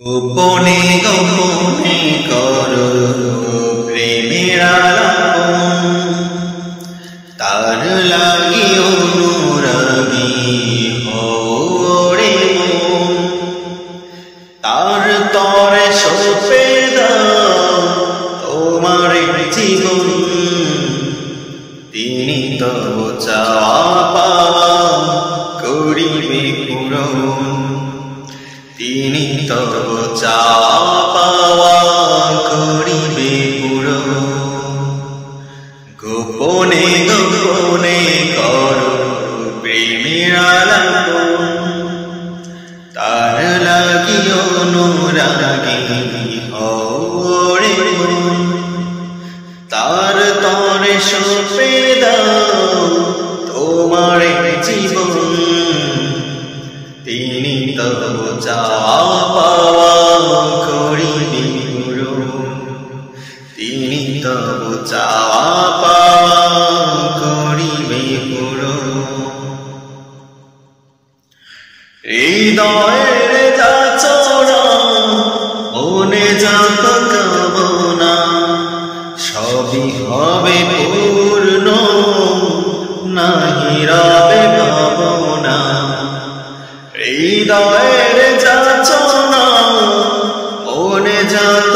গোপনে গোপনে করো প্রেমের আলাপন, তার লাগি অনুরাগী হরে মন। তার তরে সপে দাও তোমার জীবন, তিনি তো চাওয়া পাওয়া করিবে পূরণ। তিনি তো চাওয়া পাওয়া করিবে পূরণ। গোপনে গোপনে করো প্রেমের আলাপন, তার লাগি অনুরাগী হরে মন। তার তরে সপে দাও তোমার জীবন, তিনি তো চাওয়া পাওয়া করিবে পূরণ। তিনি তো চাওয়া পাওয়া করিবে পূরণ। হৃদয়ের যাচনা মনে যত কামনা, সবই হবে পূর্ণ নাহি রবে ভাবনা। হৃদয়ের যাচনা মনে যত